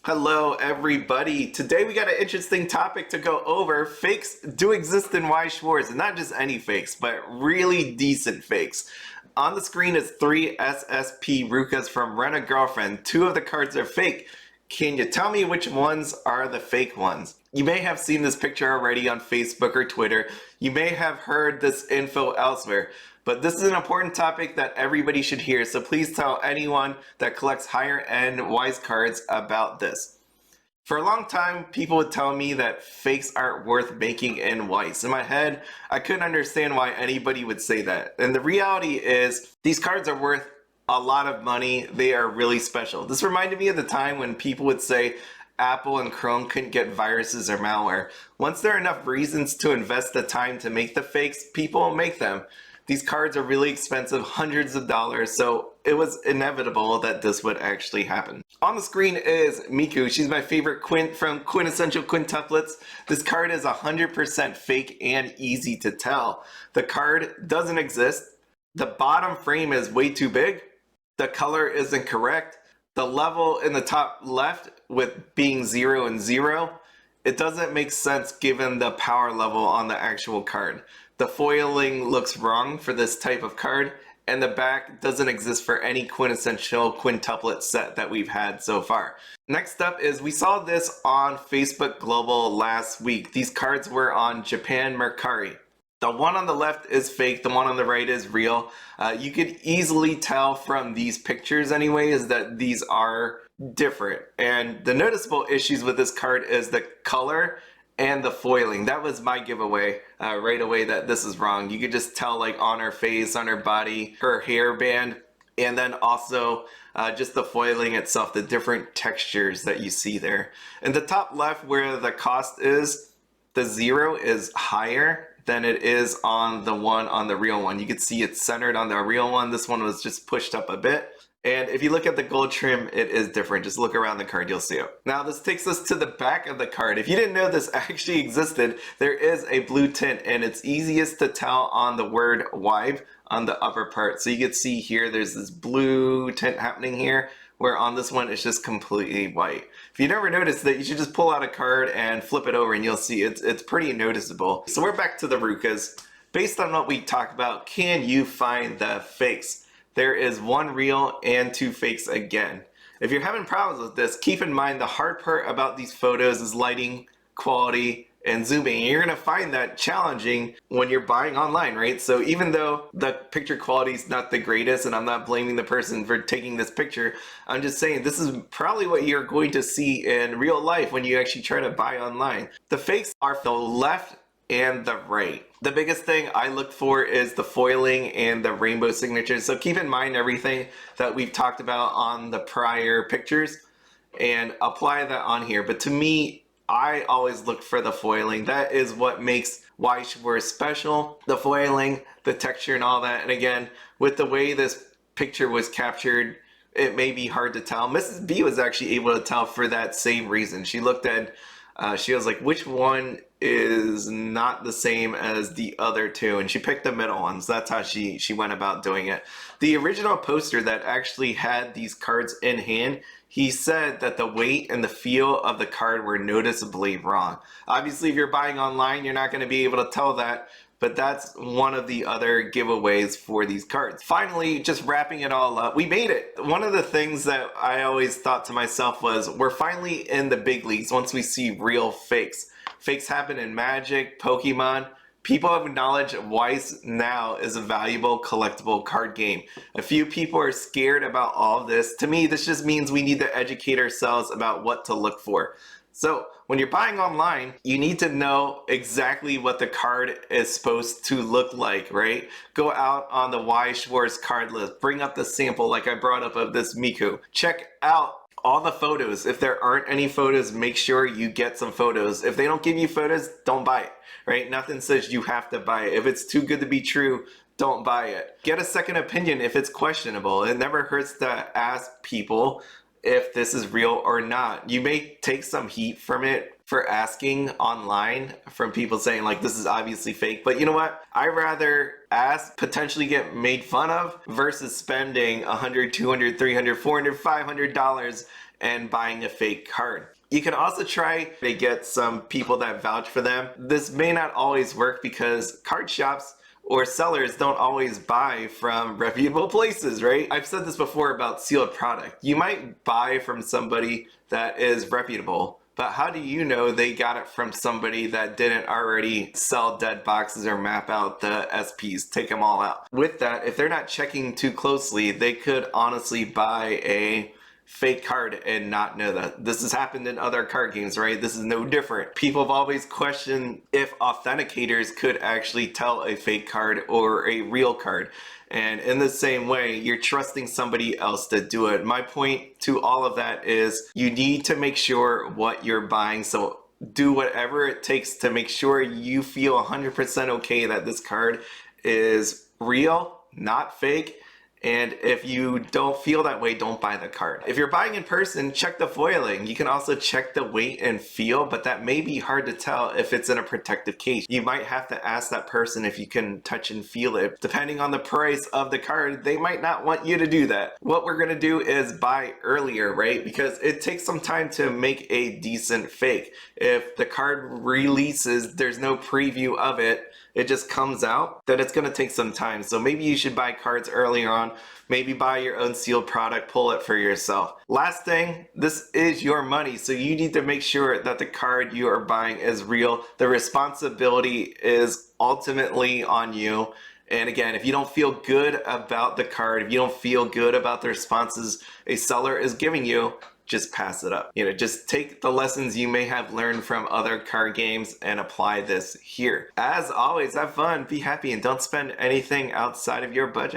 Hello everybody. Today we got an interesting topic to go over. Fakes do exist in Weiss Schwarz, and not just any fakes, but really decent fakes. On the screen is 3 SSP Rukas from Rent-A-Girlfriend. 2 of the cards are fake. Can you tell me which ones are the fake ones? You may have seen this picture already on Facebook or Twitter. You may have heard this info elsewhere. But this is an important topic that everybody should hear, so please tell anyone that collects higher-end Weiss cards about this. For a long time, people would tell me that fakes aren't worth making in Weiss. In my head, I couldn't understand why anybody would say that. And the reality is, these cards are worth a lot of money. They are really special. This reminded me of the time when people would say Apple and Chrome couldn't get viruses or malware. Once there are enough reasons to invest the time to make the fakes, people will make them. These cards are really expensive, hundreds of dollars, so it was inevitable that this would actually happen. On the screen is Miku. She's my favorite Quint from Quintessential Quintuplets. This card is 100% fake and easy to tell. The card doesn't exist. The bottom frame is way too big. The color isn't correct. The level in the top left with being 0 and 0, it doesn't make sense given the power level on the actual card. The foiling looks wrong for this type of card, and the back doesn't exist for any quintessential quintuplet set that we've had so far. Next up is we saw this on Facebook Global last week. These cards were on Japan Mercari. The one on the left is fake, the one on the right is real. You could easily tell from these pictures anyways that these are different. And the noticeable issues with this card is the color and the foiling. That was my giveaway right away that this is wrong. You could just tell like on her face, on her body, her hairband, and then also just the foiling itself, the different textures that you see there. In the top left where the cost is, the 0 is higher than it is on the one on the real one. You can see it's centered on the real one. This one was just pushed up a bit. And if you look at the gold trim, it is different. Just look around the card, you'll see it. Now this takes us to the back of the card. If you didn't know this actually existed, there is a blue tint, and it's easiest to tell on the word "wibe" on the upper part. So you can see here, there's this blue tint happening here, where on this one it's just completely white. If you never noticed that, you should just pull out a card and flip it over and you'll see it's pretty noticeable. So we're back to the Rukas. Based on what we talked about, can you find the fakes? There is 1 real and 2 fakes again. If you're having problems with this, keep in mind the hard part about these photos is lighting, quality, and zooming. And you're gonna find that challenging when you're buying online, right? So even though the picture quality is not the greatest, and I'm not blaming the person for taking this picture, I'm just saying this is probably what you're going to see in real life when you actually try to buy online. The fakes are the left and the right. The biggest thing I look for is the foiling and the rainbow signatures. So keep in mind everything that we've talked about on the prior pictures and apply that on here. But to me, I always look for the foiling. That is what makes Weiss Schwarz special. The foiling, the texture and all that. And again, with the way this picture was captured, it may be hard to tell. Mrs. B was actually able to tell for that same reason. She looked at, she was like, which one is not the same as the other 2, and she picked the middle ones. That's how she went about doing it. The original poster that actually had these cards in hand, he said that the weight and the feel of the card were noticeably wrong. Obviously, if you're buying online, you're not going to be able to tell that, but that's one of the other giveaways for these cards. Finally, just wrapping it all up, we made it. One of the things that I always thought to myself was, we're finally in the big leagues once we see real fakes. Fakes happen in Magic, Pokemon. People have acknowledged Weiss now is a valuable collectible card game. A few people are scared about all of this. To me, this just means we need to educate ourselves about what to look for. So when you're buying online, you need to know exactly what the card is supposed to look like, right? Go out on the Weiss Schwarz card list, bring up the sample like I brought up of this Miku. Check out all the photos. If there aren't any photos, make sure you get some photos. If they don't give you photos, don't buy it, right? Nothing says you have to buy it. If it's too good to be true, don't buy it. Get a second opinion if it's questionable. It never hurts to ask people if this is real or not. You may take some heat from it for asking online from people saying like, this is obviously fake, but you know what? I'd rather ask, potentially get made fun of versus spending $100, $200, $300, $400, $500 and buying a fake card. You can also try to get some people that vouch for them. This may not always work because card shops or sellers don't always buy from reputable places, right? I've said this before about sealed product. You might buy from somebody that is reputable, but how do you know they got it from somebody that didn't already sell dead boxes or map out the SPs, take them all out? With that, if they're not checking too closely, they could honestly buy a fake card and not know that. This has happened in other card games, right? This is no different. People have always questioned if authenticators could actually tell a fake card or a real card. And in the same way, you're trusting somebody else to do it. My point to all of that is you need to make sure what you're buying. So do whatever it takes to make sure you feel 100% okay that this card is real, not fake. And if you don't feel that way, don't buy the card. If you're buying in person, check the foiling. You can also check the weight and feel, but that may be hard to tell if it's in a protective case. You might have to ask that person if you can touch and feel it. Depending on the price of the card, they might not want you to do that. What we're gonna do is buy earlier, right? Because it takes some time to make a decent fake. If the card releases, there's no preview of it, it just comes out, then it's gonna take some time. So maybe you should buy cards earlier on, maybe buy your own sealed product, pull it for yourself. Last thing, this is your money, so you need to make sure that the card you are buying is real. The responsibility is ultimately on you. And again, if you don't feel good about the card, if you don't feel good about the responses a seller is giving you, just pass it up. Just take the lessons you may have learned from other card games and apply this here. As always, have fun, be happy, and don't spend anything outside of your budget.